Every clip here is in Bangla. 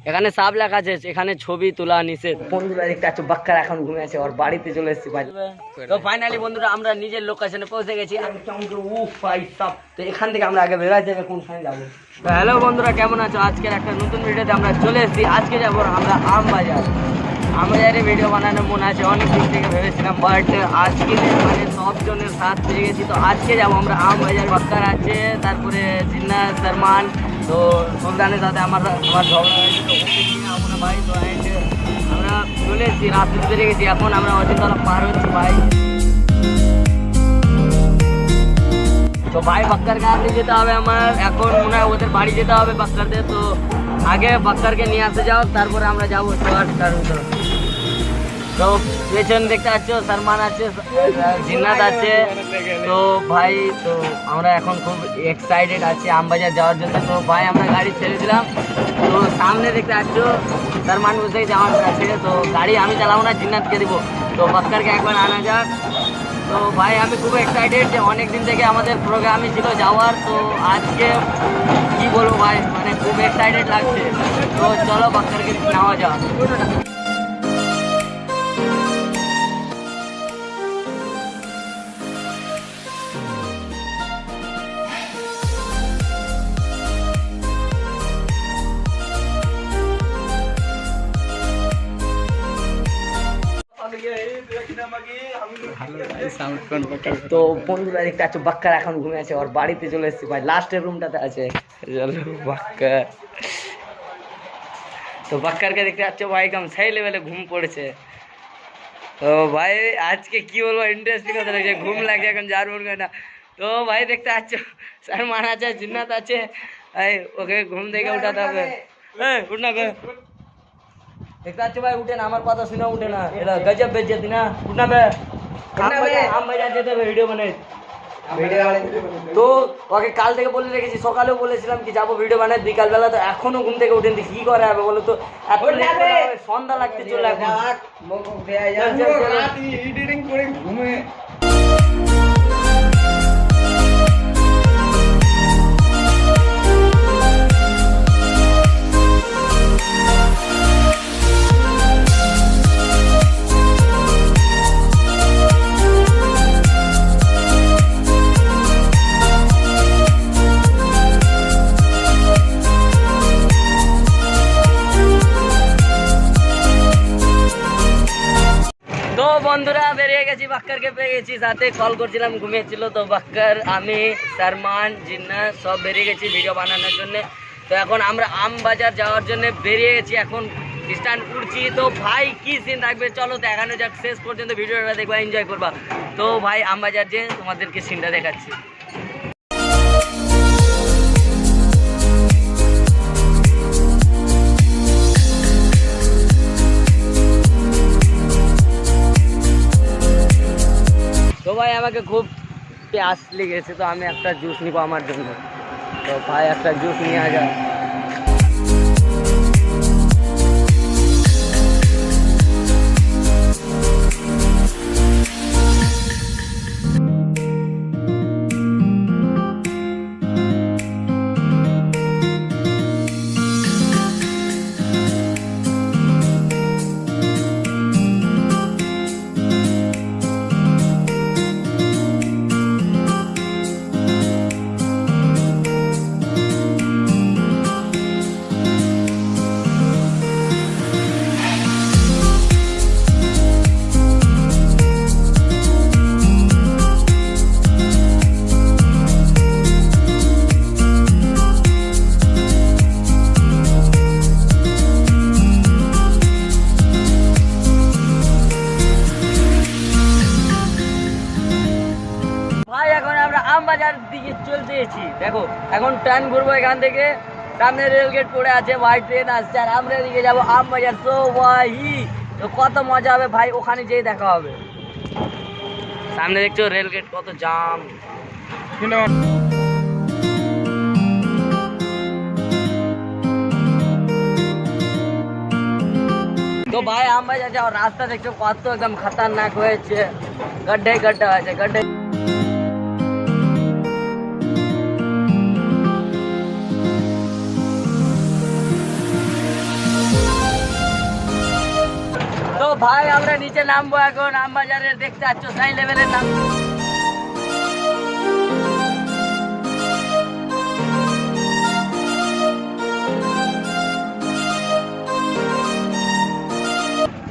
এখানে সাপ লেখা আছে, এখানে ছবি তোলা নিষেধ। বন্ধুরা দেখতে পাচ্ছ বাক্কার এখন ঘুমে আছে, ওর বাড়িতে চলে এসেছি ভাই। তো ফাইনালি বন্ধুরা আমরা নিজের লোকেশনে পৌঁছে গেছি। তো এখান থেকে আমরা আগে বেরোয় যাবে কোনখানে যাবো। তো হ্যালো বন্ধুরা, কেমন আছো? আজকের একটা নতুন ভিডিওতে আমরা চলে এসেছি। আজকে যাবো আমরা আমবাজার। আমবাজারে ভিডিও বানানোর মনে আছে, অনেক দিন থেকে ভেবেছিলাম, বাট আজকে মানে সবজনের সাথ পেয়ে গেছি। তো আজকে যাবো আমরা আমবাজার। বাক্কার আছে, তারপরে জিন্নাত, সালমান, তো সুলতানের সাথে আমার ঝগড়া হয়েছে, তো ওকে নিয়ে যাবো না ভাই। তো আমরা চলে এসেছি, রাস্তা বেরিয়ে গেছি। এখন আমরা অচিন্তলা পার হচ্ছি ভাই। তো ভাই বাক্কারকে আনতে যেতে হবে আমার, এখন মনে হয় ওদের বাড়ি যেতে হবে বাক্কারদের। তো আগে বাক্কারকে নিয়ে আসতে যাও, তারপরে আমরা যাবো কারণ। তো পেছন দেখতে পাচ্ছ সালমান আছে, জিন্নাত আছে। তো ভাই তো আমরা এখন খুব এক্সাইটেড আছি আমবাজার যাওয়ার জন্য। তো ভাই আমরা গাড়ি ছেড়ে দিলাম। তো সামনে দেখতে পাচ্ছ সালমান বসে গেছে আমার কাছে। তো গাড়ি আমি চালাবো না, জিন্নাতকে দিব। তো বাক্কারকে একবার আনা যাক। তো ভাই আমি খুব এক্সাইটেড, যে অনেক দিন থেকে আমাদের প্রোগ্রামই ছিল যাওয়ার। তো আজকে কি বলবো ভাই, মানে খুব এক্সাইটেড লাগছে। তো চলো বাক্কারকে নেওয়া যাক। তো বন্ধুরা দেখতে পাচ্ছ বাক্কার এখন ঘুমে আছে, ওর বাড়িতে চলে এসেছি ভাই। লাস্টের রুমটাতে আছে বাক্কার। তো বাক্কারকে দেখতে পাচ্ছ ভাই কেমন সেই লেভেলে ঘুম পড়েছে। তো ভাই আজকে কি বলবো, ইন্টারেস্টিং কথা লাগছে, ঘুম লাগছে এখন যার বলবে না। তো ভাই দেখতে পাচ্ছ সালমান আছে, জিন্নাত আছে। ওকে ঘুম থেকে উঠাতে হবে। উঠ না দেখতে পাচ্ছ ভাই, উঠে না, আমার কথা শুনে উঠে না, এটা গজব বেজ্জতি না। উঠ না আমবাজার যেতে হবে ভিডিও বানাই। তো ওকে কাল থেকে বলে রেখেছি, সকালেও বলেছিলাম কি যাবো ভিডিও বানাই বিকালবেলা। তো এখনো ঘুম থেকে উঠেন, কি করে হবে বলো তো? এত সন্ধ্যা লাগতে চলে এখন। তো বন্ধুরা বেরিয়ে গেছি, বাক্কারকে পেয়ে গেছি, সাথে কল করছিলাম ঘুমিয়েছিল। তো বাক্কার, আমি, সালমান, জিন্নাত সব বেরিয়ে গেছি ভিডিও বানানোর জন্য। তো এখন আমরা আমবাজার যাওয়ার জন্য বেরিয়ে গেছি, এখন স্ট্যান্ড উঠছি। তো ভাই কি সিন থাকবে চলো দেখানো যাক, শেষ পর্যন্ত ভিডিওটা দেখবা, এনজয় করবা। তো ভাই আমবাজার যে তোমাদেরকে সিনটা দেখাচ্ছি। তো ভাই আমাকে খুব প্যাস লেগেছে, তো আমি একটা জুস নিবো আমার জন্য। তো ভাই একটা জুস নিয়ে আ যা। আমবাজার দিকে চলতে এসেছি। দেখো এখন ট্রেন ঘুরবো এখান থেকে, সামনে রেল গেট পড়ে আছে, ভাই ট্রেন আসছে, আর আমরা এদিকে যাবো আমবাজার। তো ভাই তো কত মজা হবে ভাই, ওখানে যেয়ে দেখা হবে। সামনে দেখছো রেল গেট, কত জাম। तो भाई আমবাজার যাওয়ার রাস্তা দেখছো কত একদম খতরনাক হয়েছে, গड्ढे गड्ढा আছে गड्ढे। ভাই আমরা নিচে নামবো এখন, আমবাজারের দেখতে পাচ্ছ সাই লেভেলের নাম।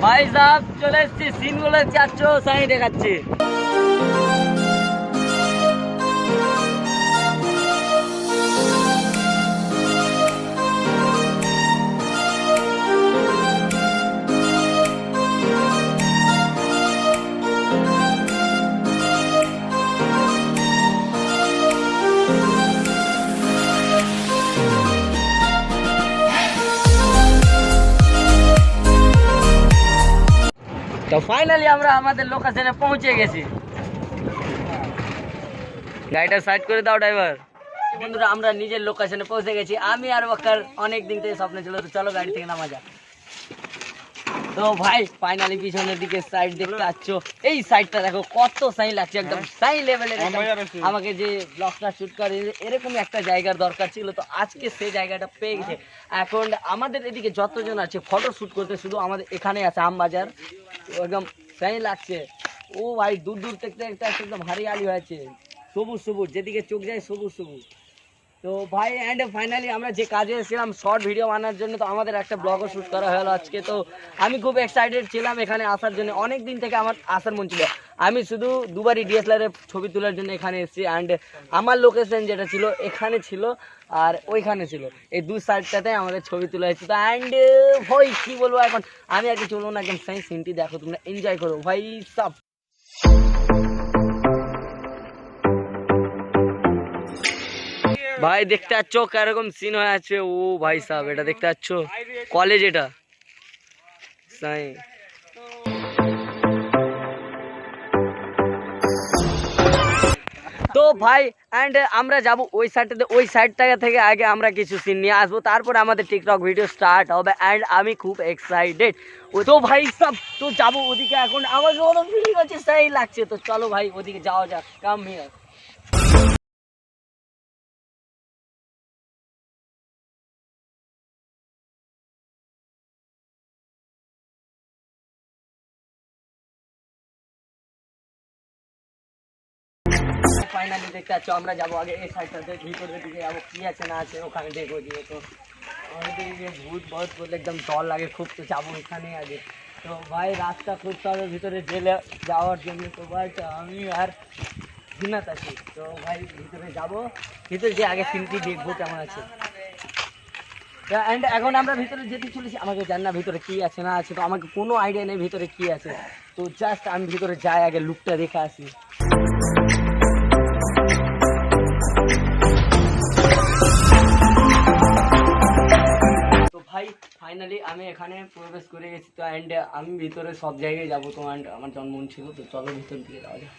ভাই সাহেব চলে এসছি, সিন গুলো চাচ্ছ সাই দেখাচ্ছি। তো ফাইনালি আমরা আমাদের লোকেশনে পৌঁছে গেছি। গাড়িটা সাইড করে দাও ড্রাইভার। বন্ধুরা আমরা নিজের লোকেশনে পৌঁছে গেছি, আমি আর বাক্কার অনেক দিন থেকে স্বপ্ন ছিল, তো চলো গাড়ি থেকে নামা যাক। তো ভাই ফাইনালি পিছনের দিকে সাইড দেখতে পাচ্ছ, এই সাইডটা দেখো কত সাই লাগছে, একদম সাই লেভেলের। আমাকে যে ব্লগটা শুট করে এরকম একটা জায়গার দরকার ছিল, তো আজকে সেই জায়গাটা পেয়ে গেছে। এখন আমাদের এদিকে যতজন আছে ফটো শুট করতে, শুধু আমাদের এখানে আছে আমবাজার, একদম সাই লাগছে। ও ভাই দূর দূর থেকে একদম হারিয়ালি হয়েছে, সবুজ সবুজ, যেদিকে চোখ যায় সবুজ সবুজ। তো ভাই অ্যান্ড ফাইনালি আমরা যে কাজে এসেছিলাম শর্ট ভিডিও বানানোর জন্য, তো আমাদের একটা ব্লগও শ্যুট করা হলো আজকে। তো আমি খুব এক্সাইটেড ছিলাম এখানে আসার জন্য, অনেক দিন থেকে আমার আসার মন ছিল। আমি শুধু দুবারই ডিএসএলআরের ছবি তোলার জন্য এখানে এসেছি, অ্যান্ড আমার লোকেশন যেটা ছিল এখানে ছিল আর ওইখানে ছিল, এই দু সাইডটাতে আমাদের ছবি তোলা হয়েছে। তো অ্যান্ড ভাই কী বলবো, এখন আমি আগে চলবো না, একদম সেই সিনটি দেখো, তোমরা এনজয় করো ভাই সব। ভাই দেখতে পাচ্ছ কিরকম সিন হয়ে আছে, ও ভাই সাহেব এটা দেখতে পাচ্ছ কলেজ, এটা সাই। তো ভাই অ্যান্ড আমরা যাব ওই সাইডটাতে, ওই সাইডটা থেকে আগে আমরা কিছু সিন নিয়ে আসবো, তারপরে আমাদের টিকটক ভিডিও স্টার্ট হবে। অ্যান্ড আমি খুব এক্সাইটেড। তো ভাই সব তো যাবো ওদিকে, এখন আমাকে ওরকম ফিলিং হচ্ছে সেই লাগছে। তো চলো ভাই ওদিকে যাওয়া যাক, কাম হিয়ার। ফাইনালি দেখতে পাচ্ছ আমরা যাবো আগে এই সাইডটাতে, ভিতরের দিকে যাবো কি আছে না আছে ওখানে দেখবো দিয়ে। তো আমাদের যে ভূত বহুত বলতে একদম ডর লাগে খুব, তো যাবো এখানে আগে। তো ভাই রাস্তা খুব সবে ভিতরে জেলে যাওয়ার জন্য, তো ভাই আমি আর হিনাত আছি। তো ভাই ভিতরে যাবো, ভিতরে যে আগে সিনটি দেখবো কেমন আছে। অ্যান্ড এখন আমরা ভিতরে যেতে চলেছি, আমাকে জানি না ভিতরে কী আছে না আছে, তো আমাকে কোনো আইডিয়া নেই ভিতরে কী আছে। তো জাস্ট আমি ভিতরে যাই, আগে লুকটা দেখে আসি। তো ভাই ফাইনালি আমি এখানে প্রবেশ করে গেছি। তো অ্যান্ড আমি ভিতরে সব জায়গায় যাবো, তো অ্যান্ড আমার যখন মন ছিল, তো চলো ভিতর দিকে যাওয়া যায়।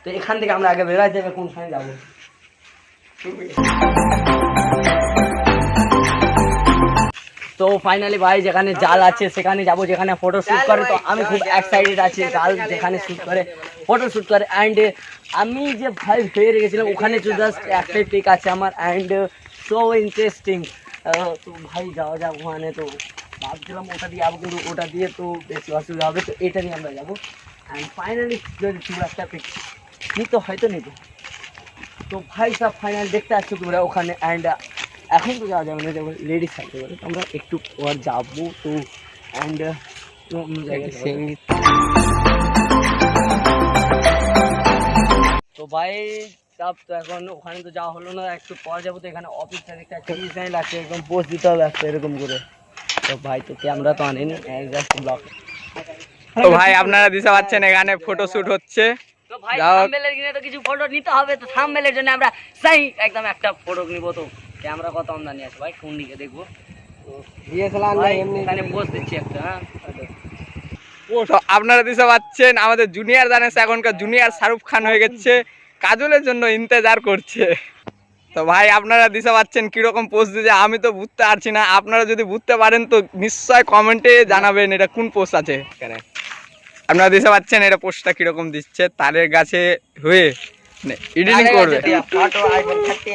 তো এখান থেকে আমরা আগে বেরোয় যাবে, কোনখানে যাবো। তো ফাইনালি ভাই যেখানে জাল আছে সেখানে যাব, যেখানে ফটো শ্যুট করে। তো আমি খুব এক্সাইটেড আছি, জাল যেখানে শ্যুট করে ফটো শ্যুট করে। অ্যান্ড আমি যে ভাই ফেরে গেছিলাম ওখানে তো জাস্ট একটাই পিক আছে আমার, অ্যান্ড সো ইন্টারেস্টিং। তো ভাই যাওয়া যাক ওখানে। তো ভাবছিলাম ওটা দিয়ে যাবো, কিন্তু ওটা দিয়ে তো বেশি অসুবিধা হবে, তো এটা নিয়ে আমরা যাবো। অ্যান্ড ফাইনালি যদি তোমরা একটা পিক নিতে হয়তো নেবো। তো ভাই সব ফাইনাল দেখতে আসছো তোমরা ওখানে। অ্যান্ড এখন তো যাওয়া যাবে না, যেমন লেডিস থাকতে পারে, আমরা একটু পর যাবো। তো অ্যান্ড অন্য জায়গায় সঙ্গীত। তো ভাই সব তো এখন ওখানে তো যাওয়া হলো না, একটু পর যাবো। তো এখানে অফিসটা দেখতে একটা ডিজাইন লাগছে, এরকম পোস্ট দিতে হবে একটা এরকম করে। তো ভাই তো ক্যামেরা তো আনেনি, জাস্ট ব্লগ। তো ভাই আপনারা দিতে পারছেন এখানে ফটো শুট হচ্ছে। তো ভাই থাম্বনেলের কিনে তো কিছু ফটো নিতে হবে, তো থাম্বনেলের জন্য আমরা সেই একদম একটা ফটো নিব। তো ক্যামেরা কত আমদানি আছে ভাই, কোন দিকে দেখবো। তো ডিএসএলআর এখানে পোস্ট দিচ্ছি একটা। হ্যাঁ তো আপনারা দিতে পারছেন আমাদের জুনিয়র দানেশ এখনকার জুনিয়র শাহরুখ খান হয়ে গেছে, কাজলের জন্য ইন্তজার করছে। তো ভাই আপনারা দিতে পারছেন কীরকম পোস্ট দিচ্ছে, আমি তো বুঝতে পারছি না। আপনারা যদি বুঝতে পারেন তো নিশ্চয় কমেন্টে জানাবেন এটা কোন পোস্ট আছে। আপনারা দিতে পারছেন এটা পোস্টটা কীরকম দিচ্ছে, তারের গাছে হয়ে এডিটিং করবে।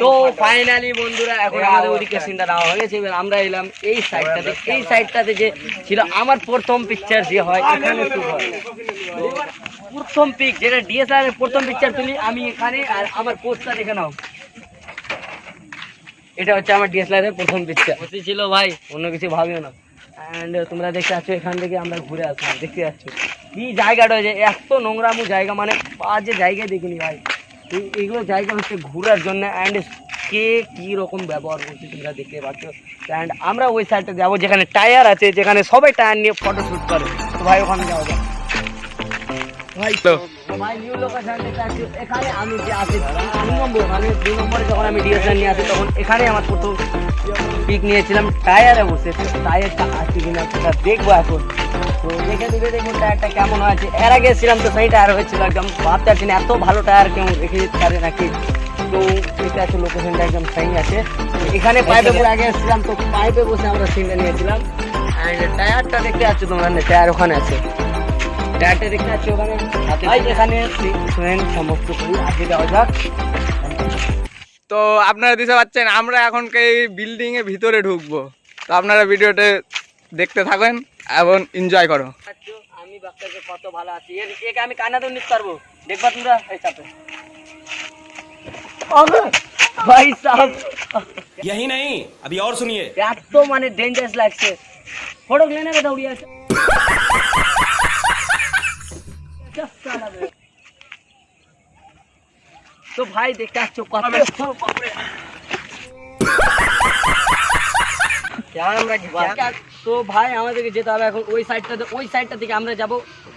তো ফাইনালি বন্ধুরা এখন আমাদের ওদিকে সিনটা নেওয়া হয়ে গেছে, এবার আমরা এলাম এই সাইডটাতে। এই সাইডটাতে যে ছিল আমার প্রথম পিকচার যে হয় এখানে শুরু হয়। তো প্রথম পিক যেটা ডিএসএলআর এর প্রথম পিকচার তুলি আমি এখানে, আর আমার পোস্টটা দেখে নাও, এটা হচ্ছে আমার ডিএসএলআর এর প্রথম পিকচার। বসে ছিল ভাই, অন্য কিছু ভাবিও না। অ্যান্ড তোমরা দেখতে পাচ্ছ এখান থেকে আমরা ঘুরে আসলাম, দেখতে পাচ্ছ কি জায়গাটা হয়েছে, এত নোংরামু জায়গা, মানে বাজে জায়গায় দেখিনি ভাই। এইগুলো জায়গা হচ্ছে ঘোরার জন্য, অ্যান্ড কে কী রকম ব্যবহার করছে তোমরা দেখতে পাচ্ছ। অ্যান্ড আমরা ওই সাইডটা যাবো যেখানে টায়ার আছে, যেখানে সবাই টায়ার নিয়ে ফটো শ্যুট করে। তো ভাই ওখানে যাওয়া যায় ভাই। তো ভাই নিউ লোকেশন দেখতে পাচ্ছি এখানে আমি যে আসি 2 নম্বর, মানে 2 নম্বরে যখন আমি ডিএসএলআর নিয়ে আসি তখন এখানে আমার প্রথম পিক নিয়েছিলাম টায়ারে বসে। টায়ারটা আছে কিনা সেটা দেখবো এখন। তো দেখে দেখুন টায়ারটা কেমন হয়েছে। এর আগে এসেছিলাম তো সেই টায়ার হয়েছিল, একদম ভাবতে পারছি না এত ভালো টায়ার কেউ রেখে দিতে পারে নাকি। তো এটা আছে লোকেশনটা একদম সেই আছে। এখানে পাইপে পরে আগে এসেছিলাম, তো পাইপে বসে আমরা সিনটা নিয়েছিলাম। অ্যান্ড টায়ারটা দেখতে পাচ্ছ তোমরা, টায়ার ওখানে আছে, টায়ারটা দেখতে পাচ্ছি ওখানে। ভাই এখানে সমস্ত করি আগে যাওয়া যাক। তো আপনারা দিতে পাচ্ছেন আমরা এখন এই বিল্ডিং এর ভিতরে ঢুকবো। তো আপনারা ভিডিওতে দেখতে থাকেন এবং এনজয় করো। আমি বাচ্চাকে কত ভালো আছি, একে আমি কান্নাতেও নিতে পারবো, দেখবা তোমরা। এই চাপে ভাই সাহেব, यही नहीं अभी और सुनिए। এত মানে ডেঞ্জারাস লাগছে। ফটো লেনে বে দৌড়িয়ে আছে। তো ভাই দেখতে আসছো কত, তো ভাই আমাদেরকে যেতে হবে এখন ওই সাইডটাতে। ওই সাইডটা থেকে আমরা যাব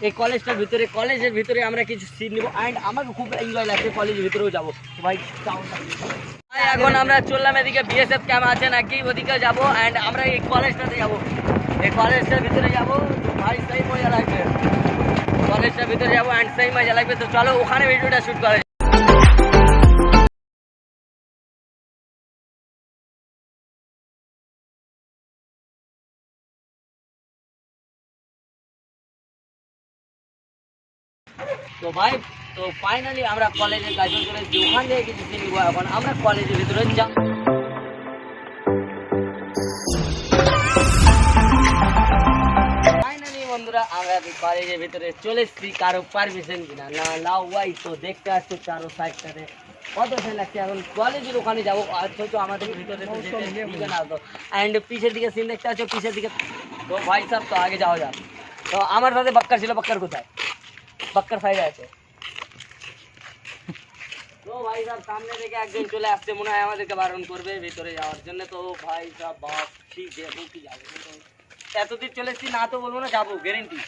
এই কলেজটার ভিতরে। কলেজের ভিতরে আমরা কিছু সিন নিব, অ্যান্ড আমাকে খুব এনজয় লাগছে, কলেজের ভিতরেও যাবো। তো ভাই এখন আমরা চললাম এদিকে বিএসএফ ক্যাম্প আছে নাকি, ওদিকে যাবো। অ্যান্ড আমরা এই কলেজটাতে যাবো, এই কলেজটার ভিতরে যাবো। তো ভাই সেই মজা লাগবে, কলেজটার ভিতরে যাবো অ্যান্ড সেই মজা লাগবে। তো চলো ওখানে ভিডিওটা শুট করে। তো ভাই তো ফাইনালি আমরা কলেজের কাজ করেছি, ওখান থেকে কিছু নিব। এখন আমরা কলেজের ভিতরে যাব। ফাইনালি বন্ধুরা আমরা কলেজের ভিতরে চলে এসেছি, কারো পারমিশন কিনা না লাও ভাই। তো দেখতে আসছো চারো সাইডটাতে কত ফেল লাগছে। এখন কলেজের ওখানে যাবো, অথচ আমাদের ভিতরে না। তো অ্যান্ড পিছের দিকে সিন দেখতে আসছো, পিছের দিকে। তো ভাই সাহেব তো আগে যাওয়া যাক। তো আমার সাথে বাক্কার ছিল, বাক্কার কোথায়? বাক্কার সাইডে আছে। তো ভাই সাহেব সামনে থেকে একজন চলে আসছে, মনে হয় আমাদেরকে বারণ করবে ভিতরে যাওয়ার জন্য। তো ভাই সাহেব বাপ ঠিক যাবো, কি যাবো, এতদিন চলে এসছি না, তো বলবো না যাবো গ্যারেন্টি।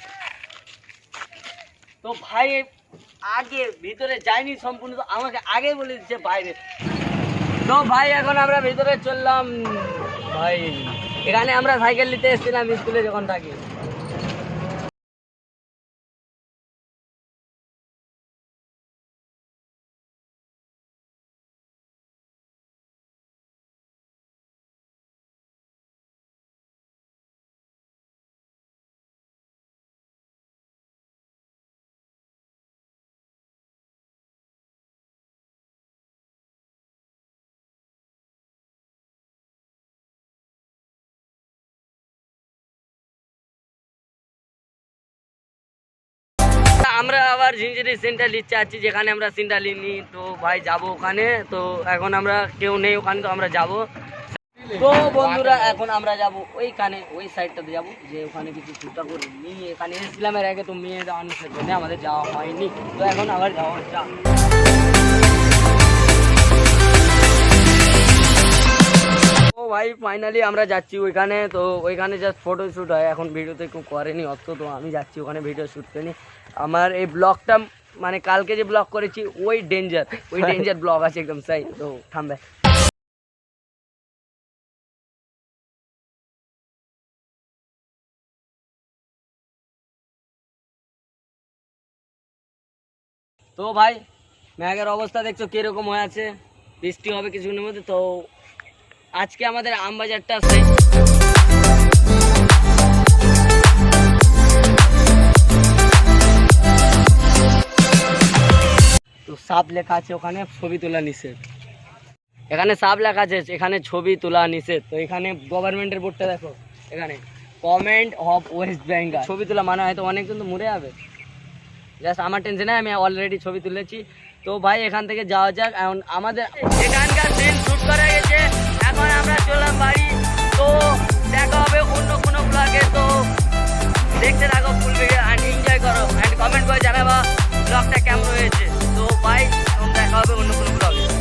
তো ভাই আগে ভিতরে যাইনি সম্পূর্ণ, তো আমাকে আগে বলে দিচ্ছে বাইরে। তো ভাই এখন আমরা ভিতরে চললাম। ভাই এখানে আমরা সাইকেল নিতে এসেছিলাম স্কুলে যখন থাকি। আমরা আবার ঝিঞ্ঝিরি সেন্টার নিচ্ছে আছি, যেখানে আমরা সেন্টার নিই। তো ভাই যাব ওখানে। তো এখন আমরা কেউ নেই ওখানে, তো আমরা যাব। তো বন্ধুরা এখন আমরা যাব ওইখানে, ওই সাইডটাতে যাব, যে ওখানে কিছু ছুটা করে নিয়ে এখানে এসেছিলাম এর আগে। তো মেয়ে আনসার জন্য আমাদের যাওয়া হয়নি, তো এখন আবার যাওয়া যাক। ও ভাই ফাইনালি আমরা যাচ্ছি ওইখানে। তো ওইখানে জাস্ট ফটো শ্যুট হয়, এখন ভিডিওতে কেউ করেনি অত। তো আমি যাচ্ছি ওখানে ভিডিও শ্যুট করিনি। আমার এই ব্লগটা মানে কালকে যে ব্লগ করেছি ওই ডেঞ্জার ব্লগ আছে একদম সাই। তো থামবে। তো ভাই মেঘের অবস্থা দেখছো কিরকম হয়ে আছে, বৃষ্টি হবে কিছুক্ষণের মধ্যে। তো আজকে আমাদের আমবাজারটা তো সাপ লেখা আছে, ওখানে ছবি তোলা নিষেধ। এখানে সাপ লেখা আছে, এখানে ছবি তোলা নিষেধ। তো এখানে গভর্নমেন্টের বোর্ডটা দেখো, এখানে গভর্নমেন্ট অফ ওয়েস্ট বেঙ্গল। ছবি তোলা মানে হয়তো অনেক কিন্তু মরে যাবে, জাস্ট আমার টেনশনে আমি অলরেডি ছবি তুলেছি। তো ভাই এখান থেকে যাওয়া যাক। এখন আমাদের এখানকার সিন শ্যুট করা গেছে, এখন আমরা চললাম বাড়ি। তো দেখা হবে অন্য